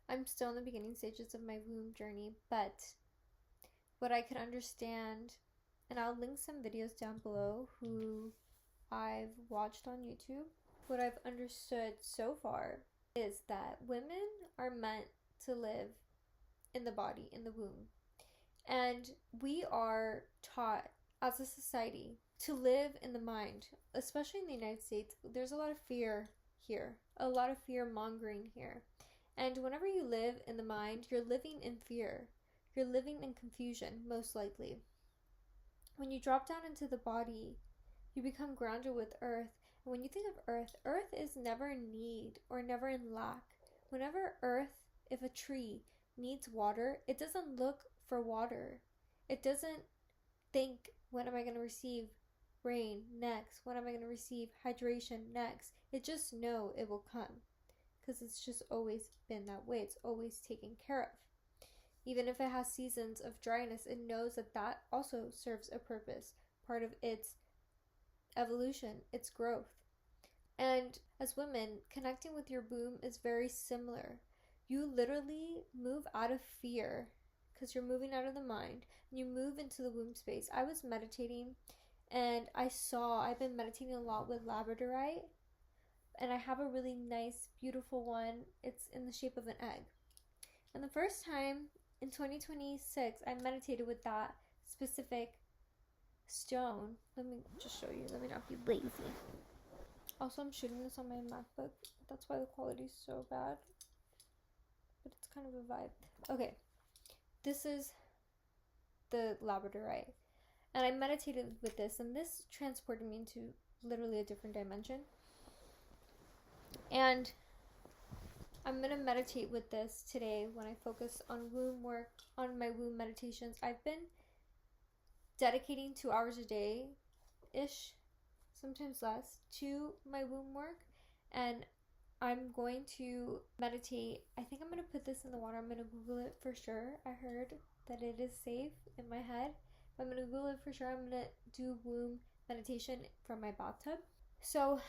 I'm still in the beginning stages of my womb journey, but what I can understand, and I'll link some videos down below who I've watched on YouTube. What I've understood so far is that women are meant to live in the body, in the womb. And we are taught as a society to live in the mind, especially in the United States. There's a lot of fear here, a lot of fear mongering here. And whenever you live in the mind, you're living in fear. You're living in confusion, most likely. When you drop down into the body, you become grounded with earth. And when you think of earth, earth is never in need or never in lack. Whenever earth, if a tree needs water, it doesn't look for water. It doesn't think, when am I going to receive rain next? When am I going to receive hydration next? It just know it will come because it's just always been that way. It's always taken care of. Even if it has seasons of dryness, it knows that that also serves a purpose, part of its evolution, its growth. And as women, connecting with your womb is very similar. You literally move out of fear because you're moving out of the mind and you move into the womb space. I was meditating and I've been meditating a lot with labradorite, and I have a really nice, beautiful one. It's in the shape of an egg. And the first time in 2026, I meditated with that specific stone. Let me just show you. Let me not be lazy. Also, I'm shooting this on my MacBook. That's why the quality is so bad. But it's kind of a vibe. Okay. This is the labradorite. And I meditated with this, and this transported me into literally a different dimension. And I'm going to meditate with this today when I focus on womb work, on my womb meditations. I've been dedicating 2 hours a day-ish, sometimes less, to my womb work. And I'm going to meditate. I think I'm going to put this in the water. I'm going to Google it for sure. I heard that it is safe in my head. But I'm going to Google it for sure. I'm going to do womb meditation from my bathtub. So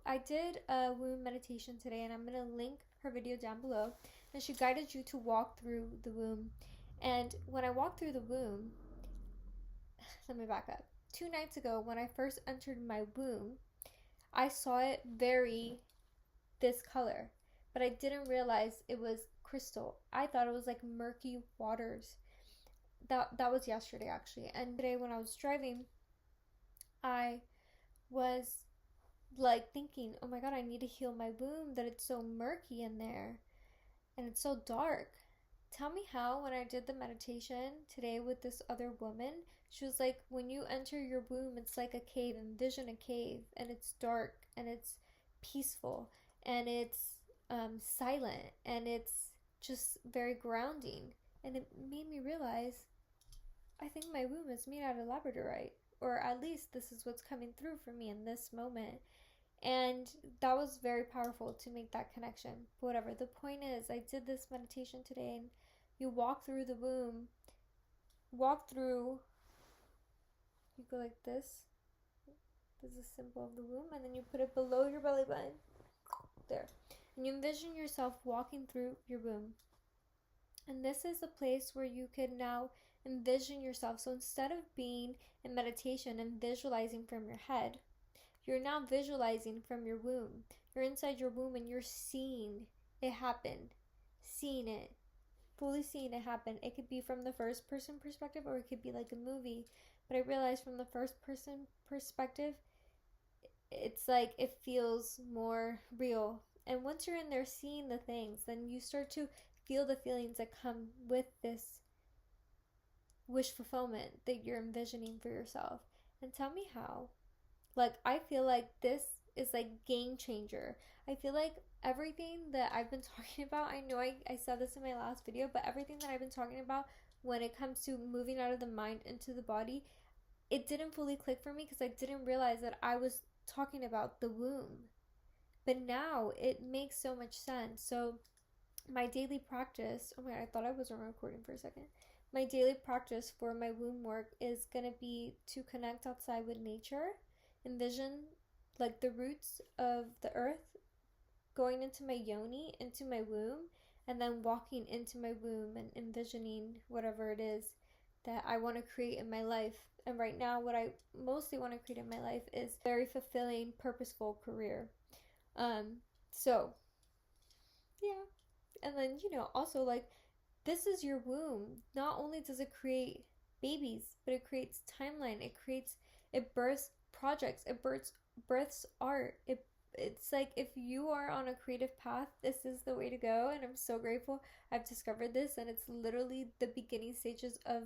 I did a womb meditation today, and I'm going to link her video down below. And she guided you to walk through the womb. And when I walked through the womb, let me back up. 2 nights ago, when I first entered my womb, I saw it very this color, but I didn't realize it was crystal. I thought it was like murky waters. That was yesterday, actually. And today when I was driving, I was like thinking, oh my god, I need to heal my womb, that it's so murky in there and it's so dark. Tell me how, when I did the meditation today with this other woman, she was like, when you enter your womb, it's like a cave. Envision a cave, and it's dark and it's peaceful and it's silent and it's just very grounding. And it made me realize, I think my womb is made out of labradorite, or at least this is what's coming through for me in this moment. And that was very powerful to make that connection. But whatever, the point is, I did this meditation today, and you walk through the womb, walk through, you go like this. This is a symbol of the womb, and then you put it below your belly button. There. And you envision yourself walking through your womb. And this is the place where you can now envision yourself. So instead of being in meditation and visualizing from your head, you're now visualizing from your womb. You're inside your womb and you're seeing it happen. Seeing it. Fully seeing it happen. It could be from the first person perspective, or it could be like a movie. But I realized from the first person perspective, it's like it feels more real. And once you're in there seeing the things, then you start to feel the feelings that come with this wish fulfillment that you're envisioning for yourself. And tell me how. Like, I feel like this is like game changer. I feel like everything that I've been talking about, I know I said this in my last video, but everything that I've been talking about when it comes to moving out of the mind into the body, it didn't fully click for me because I didn't realize that I was talking about the womb. But now it makes so much sense. So my daily practice, oh my god, I thought I wasn't recording for a second. My daily practice for my womb work is going to be to connect outside with nature. Envision like the roots of the earth going into my yoni, into my womb, and then walking into my womb and envisioning whatever it is that I want to create in my life. And right now, what I mostly want to create in my life is a very fulfilling, purposeful career. So yeah. And then, also like this is your womb. Not only does it create babies, but it creates timeline. It births projects. It births art. It's like if you are on a creative path, this is the way to go. And I'm so grateful I've discovered this, and it's literally the beginning stages of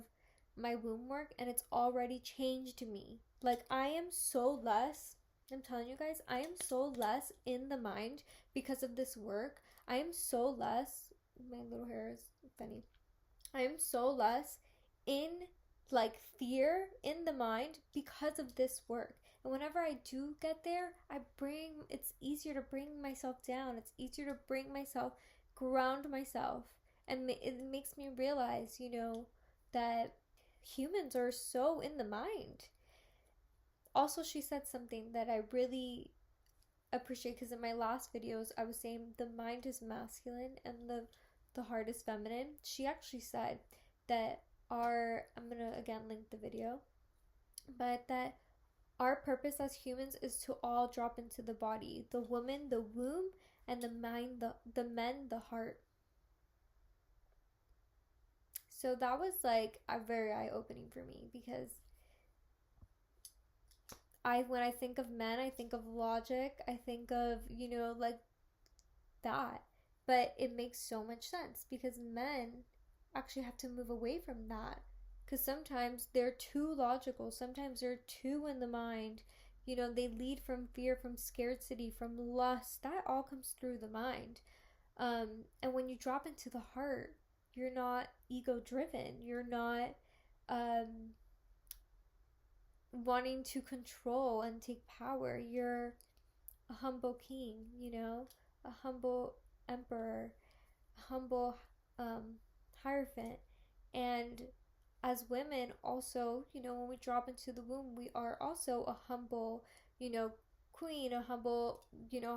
my womb work, and it's already changed me. Like I am so less, I'm telling you guys, I am so less in the mind because of this work. I am so less, my little hair is funny. I am so less in like fear in the mind because of this work. And whenever I do get there, it's easier to bring myself down. It's easier to bring myself, ground myself. And it makes me realize, that humans are so in the mind. Also, she said something that I really appreciate, because in my last videos I was saying the mind is masculine and the heart is feminine. She actually said that I'm gonna again link the video, but that our purpose as humans is to all drop into the body, the woman the womb, and the mind the men the heart. So that was like a very eye-opening for me, because when I think of men, I think of logic, I think of, like that. But it makes so much sense, because men actually have to move away from that. Because sometimes they're too logical, sometimes they're too in the mind. They lead from fear, from scarcity, from lust. That all comes through the mind. And when you drop into the heart, you're not ego driven. You're not wanting to control and take power. You're a humble king, a humble emperor, a humble hierophant. And as women also, when we drop into the womb, we are also a humble, queen, a humble,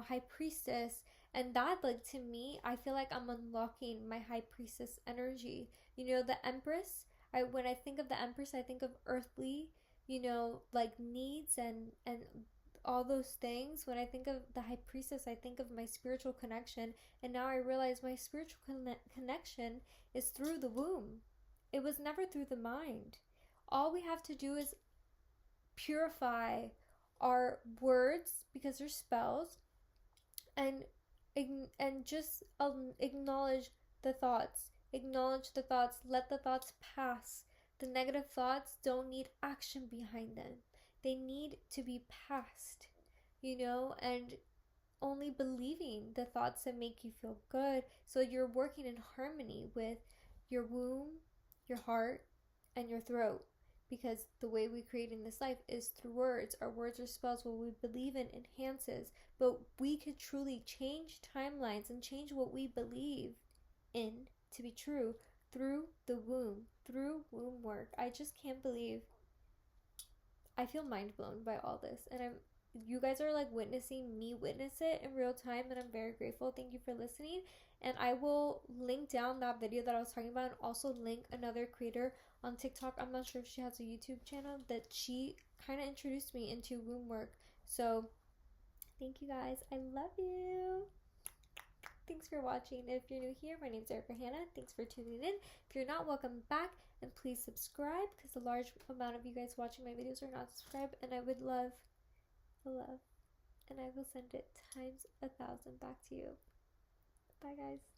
high priestess. And that, like, to me, I feel like I'm unlocking my high priestess energy. The empress, when I think of the empress, I think of earthly, like needs and all those things. When I think of the high priestess, I think of my spiritual connection. And now I realize my spiritual connection is through the womb. It was never through the mind. All we have to do is purify our words, because they're spells, and just acknowledge the thoughts. Acknowledge the thoughts. Let the thoughts pass. The negative thoughts don't need action behind them. They need to be passed, and only believing the thoughts that make you feel good. So you're working in harmony with your womb, your heart, and your throat. Because the way we create in this life is through words. Our words are spells. What we believe in enhances. But we could truly change timelines and change what we believe in to be true through the womb, through womb work. I just can't believe. I feel mind blown by all this, and you guys are like witnessing me witness it in real time, and I'm very grateful. Thank you for listening. And I will link down that video that I was talking about, and also link another creator on TikTok. I'm not sure if she has a YouTube channel, that she kind of introduced me into womb work. So thank you guys. I love you. Thanks for watching. If you're new here, my name is Erica Hannah. Thanks for tuning in. If you're not, welcome back, and please subscribe, because a large amount of you guys watching my videos are not subscribed, and I would love the love, and I will send it times 1,000 back to you. Bye guys.